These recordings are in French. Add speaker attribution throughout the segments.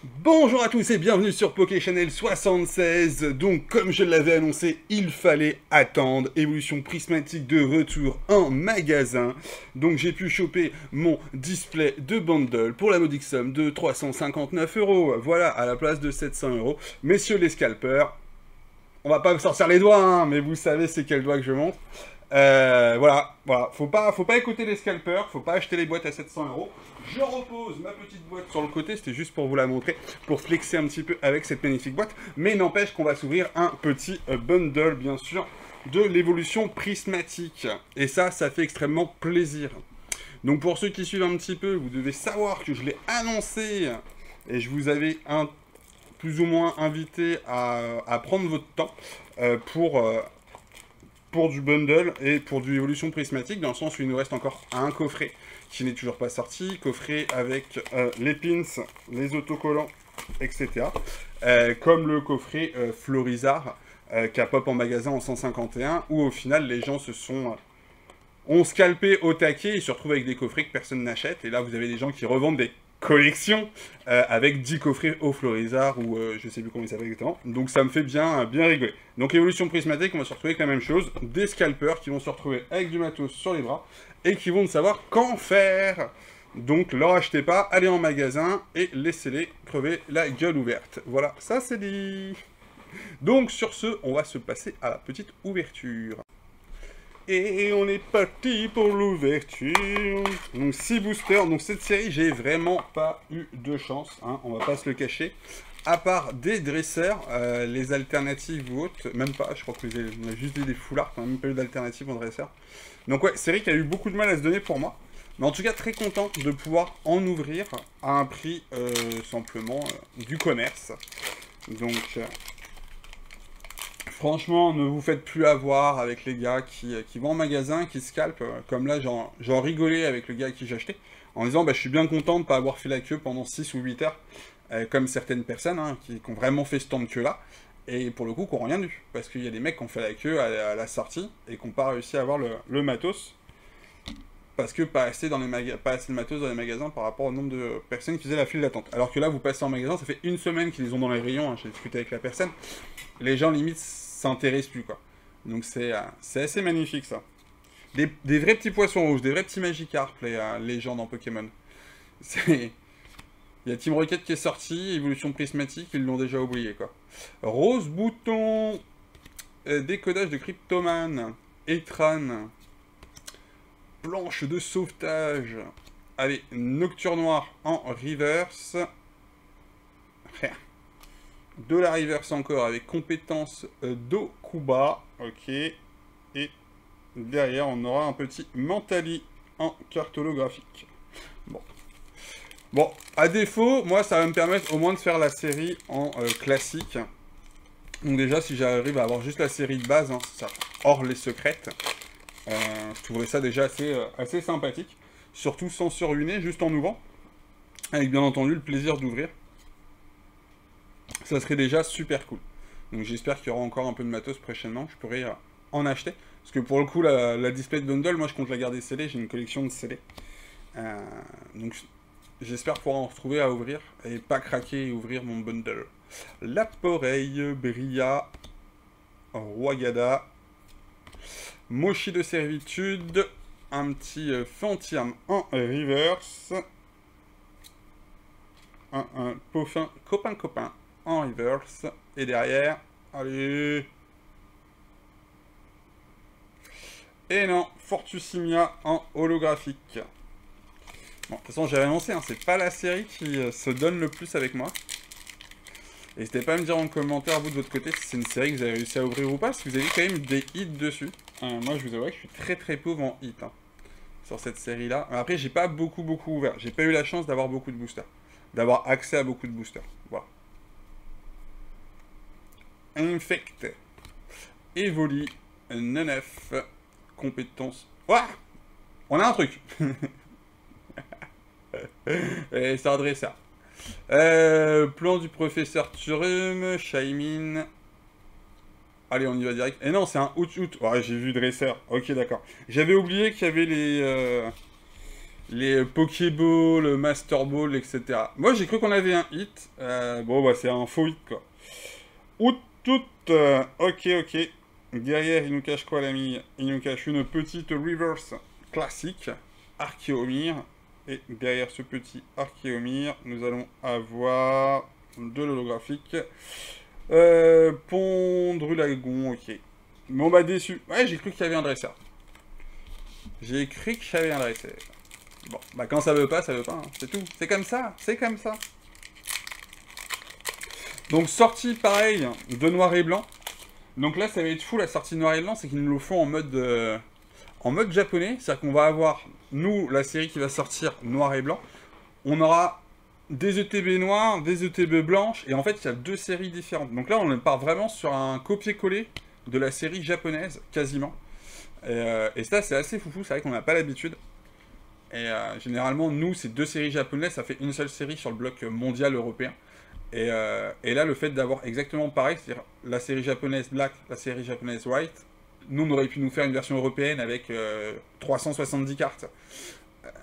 Speaker 1: Bonjour à tous et bienvenue sur PokéChannel 76. Donc, comme je l'avais annoncé, il fallait attendre. Évolution prismatique de retour en magasin. Donc, j'ai pu choper mon display de bundle pour la modique somme de 359 €. Voilà, à la place de 700 €. Messieurs les scalpers, on va pas me sortir les doigts, hein, mais vous savez c'est quel doigt que je montre. Voilà. Faut pas écouter les scalpers, faut pas acheter les boîtes à 700 €. Je repose ma petite boîte sur le côté, c'était juste pour vous la montrer, pour flexer un petit peu avec cette magnifique boîte. Mais n'empêche qu'on va s'ouvrir un petit bundle, bien sûr, de l'évolution prismatique. Et ça fait extrêmement plaisir. Donc pour ceux qui suivent un petit peu, vous devez savoir que je l'ai annoncé, et je vous avais plus ou moins invité à prendre votre temps pour du bundle et pour du évolution prismatique, dans le sens où il nous reste encore un coffret qui n'est toujours pas sorti, coffret avec les pins, les autocollants, etc. Comme le coffret Florizard, qui a pop en magasin en 151, où au final les gens ont scalpé au taquet et se retrouvent avec des coffrets que personne n'achète, et là vous avez des gens qui revendent des collections avec 10 coffrets au Florizard ou je sais plus comment il s'appelle exactement. Donc ça me fait bien rigoler. Donc évolution prismatique, on va se retrouver avec la même chose, des scalpers qui vont se retrouver avec du matos sur les bras et qui vont savoir qu'en faire. Donc leur achetez pas, allez en magasin et laissez-les crever la gueule ouverte. Voilà, ça c'est dit. Donc sur ce, on va se passer à la petite ouverture. Et on est parti pour l'ouverture. Donc 6 boosters. Donc cette série, j'ai vraiment pas eu de chance, hein, on va pas se le cacher. À part des dresseurs, les alternatives ou autres, même pas, je crois qu'on a juste des foulards, on n'a même pas eu d'alternatives en dresseur. Donc ouais, série qui a eu beaucoup de mal à se donner pour moi. Mais en tout cas, très content de pouvoir en ouvrir à un prix simplement du commerce. Donc... franchement, ne vous faites plus avoir avec les gars qui vont en magasin, qui scalpent. Comme là, j'en rigolais avec le gars à qui j'achetais, en disant bah, je suis bien content de ne pas avoir fait la queue pendant 6 ou 8 heures, comme certaines personnes hein, qui ont vraiment fait ce temps de queue-là, et pour le coup, qui n'ont rien eu. Parce qu'il y a des mecs qui ont fait la queue à la sortie, et qui n'ont pas réussi à avoir le matos, parce que pas assez de matos dans les magasins par rapport au nombre de personnes qui faisaient la file d'attente. Alors que là, vous passez en magasin, ça fait une semaine qu'ils les ont dans les rayons, hein, j'ai discuté avec la personne, les gens limite s'intéressent plus quoi. Donc c'est assez magnifique ça. Des vrais petits poissons rouges, des vrais petits Magikarp, les gens dans Pokémon. Il y a Team Rocket qui est sorti, évolution prismatique, ils l'ont déjà oublié quoi. Rose Bouton, décodage de Cryptoman, Etran, planche de sauvetage. Allez, Nocturnoir en reverse. Rien. De la reverse encore avec compétence d'Okuba. Ok. Et derrière, on aura un petit Mentali en carte holographique. Bon. Bon, à défaut, moi, ça va me permettre au moins de faire la série en classique. Donc déjà, si j'arrive à avoir juste la série de base, hein, ça, hors les secrètes, je trouverais ça déjà assez sympathique. Surtout sans se ruiner, juste en ouvrant. Avec bien entendu le plaisir d'ouvrir. Ça serait déjà super cool. Donc j'espère qu'il y aura encore un peu de matos prochainement, que je pourrai en acheter. Parce que pour le coup, la display de bundle, moi je compte la garder scellée, j'ai une collection de scellés. Donc j'espère pouvoir en retrouver à ouvrir, et pas craquer et ouvrir mon bundle. Laporeille, Bria, Royada, Mochi de servitude, un petit Fantiam en reverse, un Poffin copain en reverse, et derrière, allez, et non, Fortusimia en holographique. Bon, de toute façon, j'avais annoncé, hein, c'est pas la série qui se donne le plus avec moi. N'hésitez pas à me dire en commentaire, vous de votre côté, si c'est une série que vous avez réussi à ouvrir ou pas, parce que vous avez quand même des hits dessus. Moi, je vous avoue que je suis très pauvre en hits hein, sur cette série-là. Après, j'ai pas beaucoup ouvert. J'ai pas eu la chance d'avoir beaucoup de boosters. D'avoir accès à beaucoup de boosters. Voilà. Infect. Evoli. Nenef. Compétence. Ouah, on a un truc. Et ça redresse ça. Plan du professeur Turum. Shaimin. Allez, on y va direct. Et non, c'est un out. Ouais, j'ai vu dresseur. Ok, d'accord. J'avais oublié qu'il y avait les Pokéball, Master Ball, etc. Moi, j'ai cru qu'on avait un hit. Bon, bah, c'est un faux hit, quoi. Out, tout. Ok, ok. Derrière, il nous cache quoi, l'ami? Il nous cache une petite reverse classique, Archeomir. Et derrière ce petit Archeomir, nous allons avoir de l'holographique. Pondrulagon, ok. Bon, bah, déçu. Ouais, j'ai cru qu'il y avait un dresseur. J'ai cru qu'il y avait un dresseur. Bon, bah quand ça veut pas, hein. C'est tout. C'est comme ça, c'est comme ça. Donc sortie pareil de noir et blanc. Donc là ça va être fou la sortie noir et blanc, c'est qu'ils nous le font en mode japonais. C'est-à-dire qu'on va avoir, nous, la série qui va sortir noir et blanc. On aura des ETB noirs, des ETB blanches, et en fait il y a deux séries différentes. Donc là on part vraiment sur un copier-coller de la série japonaise, quasiment. Et ça c'est assez foufou, c'est vrai qu'on n'a pas l'habitude. Et généralement, nous, ces deux séries japonaises, ça fait une seule série sur le bloc mondial européen. Et là, le fait d'avoir exactement pareil, c'est-à-dire la série japonaise Black, la série japonaise White, nous, on aurait pu nous faire une version européenne avec 370 cartes.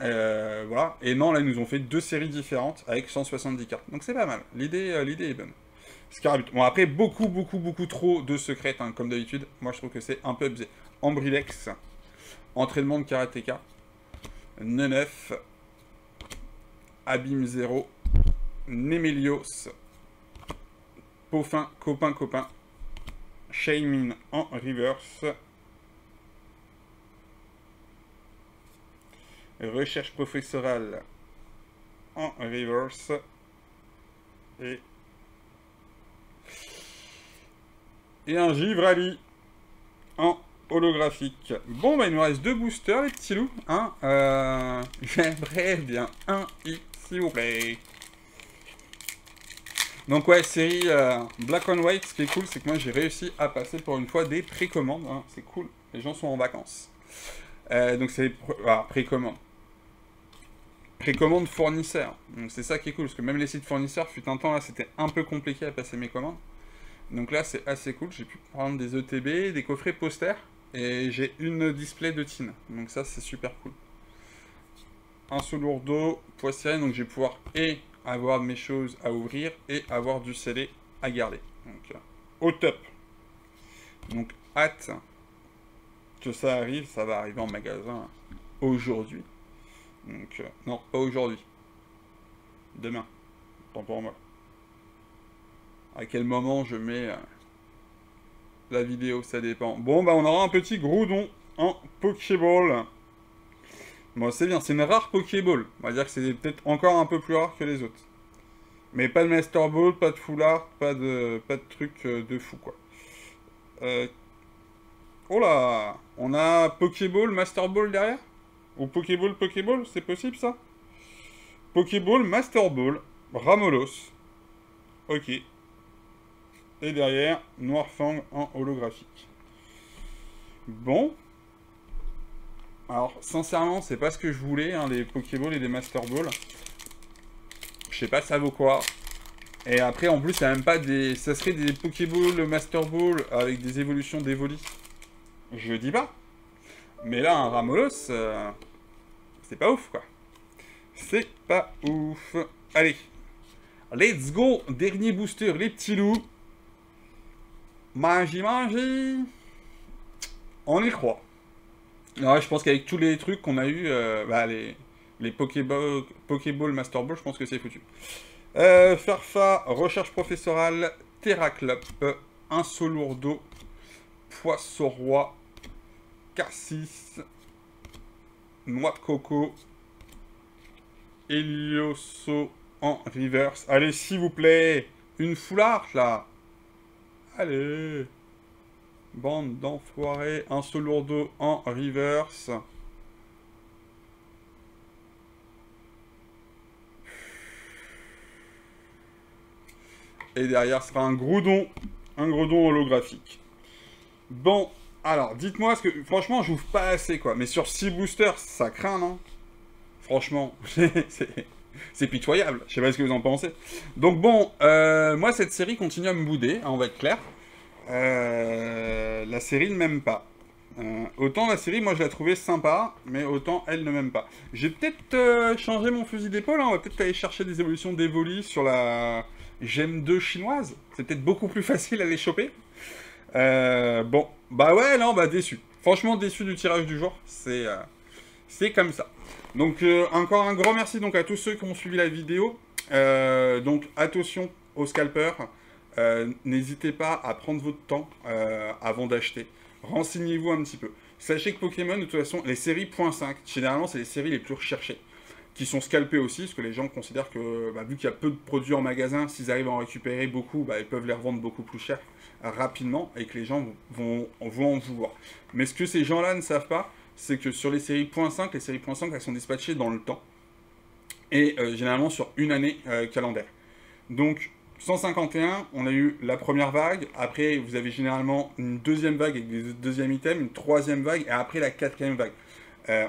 Speaker 1: Voilà. Et non, là, ils nous ont fait deux séries différentes avec 170 cartes. Donc c'est pas mal. L'idée est bonne. Scarabut. Bon, après, beaucoup trop de secrets, hein, comme d'habitude. Moi, je trouve que c'est un peu abusé. Ambrilex, entraînement de karatéka. Nenef, Abîme 0, Nemelios, Poffin, copain, Shaymin en reverse, Recherche professorale en reverse, et un Givrali en holographique. Bon, bah, il nous reste deux boosters, les petits loups. Hein, j'aimerais bien un hit, s'il vous plaît. Donc, ouais, série Black and White. Ce qui est cool, c'est que moi, j'ai réussi à passer pour une fois des précommandes. Hein. C'est cool. Les gens sont en vacances. Donc, c'est précommande. Précommande fournisseur. Donc, c'est ça qui est cool. Parce que même les sites fournisseurs, fut un temps, là, c'était un peu compliqué à passer mes commandes. Donc là, c'est assez cool. J'ai pu prendre des ETB, des coffrets posters. Et j'ai une display de tin. Donc ça, c'est super cool. Un sous-lourdeau, poissierine. Donc je vais pouvoir avoir mes choses à ouvrir et avoir du scellé à garder. Donc au top. Donc hâte que ça arrive. Ça va arriver en magasin aujourd'hui. Donc non, pas aujourd'hui. Demain. Tant pour moi. À quel moment je mets... la vidéo, ça dépend. Bon, bah on aura un petit Groudon en Pokéball. Bon, c'est bien, c'est une rare Pokéball. On va dire que c'est peut-être encore un peu plus rare que les autres. Mais pas de Master Ball, pas de foulard, pas de truc de fou, quoi. Oh là, on a Pokéball, Master Ball derrière? Ou Pokéball, c'est possible, ça? Pokéball, Master Ball, Ramolos. Ok. Et derrière, Noirfang en holographique. Bon. Alors, sincèrement, c'est pas ce que je voulais, hein, les Pokéball et les Master Ball. Je sais pas ça vaut quoi. Et après, en plus, il même pas des... Ça serait des Pokéball, Master Ball avec des évolutions d'Evoli. Je dis pas. Mais là, un Ramolos, c'est pas ouf, quoi. C'est pas ouf. Allez. Let's go. Dernier booster, les petits loups. Magie. On y croit. Alors, je pense qu'avec tous les trucs qu'on a eu, les Pokéball, Master Ball, je pense que c'est foutu. Farfa, recherche professorale, Terraclop, un Solourdo, Poisson Roi, Cassis, Noix de Coco, Helioso en reverse. Allez, s'il vous plaît, une foulard là. Allez. Bande d'enfoirés, un Solourdo en reverse. Et derrière sera un Groudon holographique. Bon, alors, dites-moi, parce que franchement, j'ouvre pas assez, quoi. Mais sur 6 boosters, ça craint, non? Franchement, c'est pitoyable. Je sais pas ce que vous en pensez. Donc bon, moi, cette série continue à me bouder, hein, on va être clair. La série ne m'aime pas. Autant la série, moi je la trouvais sympa, mais autant elle ne m'aime pas. J'ai peut-être changé mon fusil d'épaule, hein. On va peut-être aller chercher des évolutions d'Evoli sur la Gem 2 chinoise. C'est peut-être beaucoup plus facile à les choper. Bon, bah ouais, non, bah déçu. Franchement déçu du tirage du jour, c'est comme ça. Donc encore un grand merci donc à tous ceux qui ont suivi la vidéo. Donc attention aux scalpers, n'hésitez pas à prendre votre temps avant d'acheter. Renseignez-vous un petit peu. Sachez que Pokémon, de toute façon, les séries .5, généralement c'est les séries les plus recherchées, qui sont scalpées aussi, parce que les gens considèrent que, bah, vu qu'il y a peu de produits en magasin, s'ils arrivent à en récupérer beaucoup, bah, ils peuvent les revendre beaucoup plus cher rapidement, et que les gens vont en vouloir. Mais ce que ces gens-là ne savent pas, c'est que sur les séries .5, les séries .5, elles sont dispatchées dans le temps. Et généralement sur une année calendaire. Donc 151, on a eu la première vague, après vous avez généralement une deuxième vague avec des deuxièmes items, une troisième vague, et après la quatrième vague.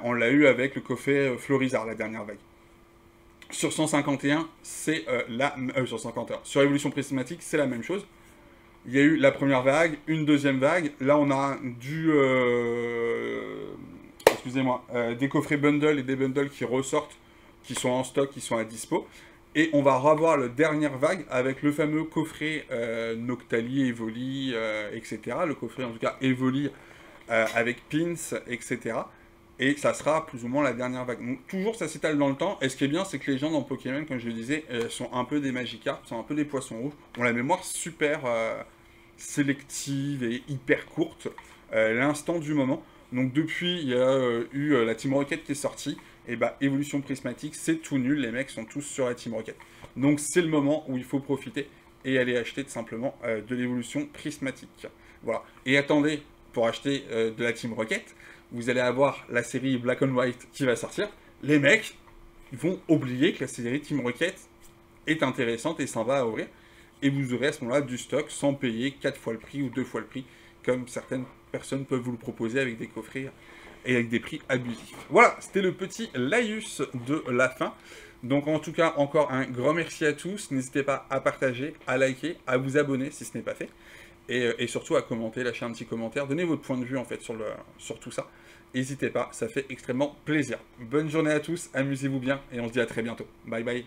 Speaker 1: On l'a eu avec le coffret Florizard, la dernière vague. Sur 151, c'est sur 151. Sur Évolution Prismatique, c'est la même chose. Il y a eu la première vague, une deuxième vague. Là, on a excusez-moi, des coffrets bundle et des bundles qui ressortent, qui sont en stock, qui sont à dispo. Et on va revoir la dernière vague avec le fameux coffret Noctali, Evoli, etc. Le coffret, en tout cas, Evoli avec pins, etc. Et ça sera plus ou moins la dernière vague. Donc toujours, ça s'étale dans le temps. Et ce qui est bien, c'est que les gens dans Pokémon, comme je le disais, sont un peu des Magikarp, sont un peu des poissons rouges, ont la mémoire super sélective et hyper courte, l'instant du moment. Donc depuis, il y a eu la Team Rocket qui est sortie, et bah Évolution Prismatique, c'est tout nul, les mecs sont tous sur la Team Rocket. Donc c'est le moment où il faut profiter et aller acheter tout simplement de l'Évolution Prismatique. Voilà. Et attendez, pour acheter de la Team Rocket, vous allez avoir la série Black and White qui va sortir. Les mecs vont oublier que la série Team Rocket est intéressante et s'en va à ouvrir. Et vous aurez à ce moment-là du stock sans payer 4 fois le prix ou 2 fois le prix, comme certaines personnes peuvent vous le proposer avec des coffrets et avec des prix abusifs. Voilà, c'était le petit laïus de la fin. Donc en tout cas, encore un grand merci à tous. N'hésitez pas à partager, à liker, à vous abonner si ce n'est pas fait. Et surtout à commenter, lâcher un petit commentaire. Donnez votre point de vue en fait sur tout ça. N'hésitez pas, ça fait extrêmement plaisir. Bonne journée à tous, amusez-vous bien et on se dit à très bientôt. Bye bye.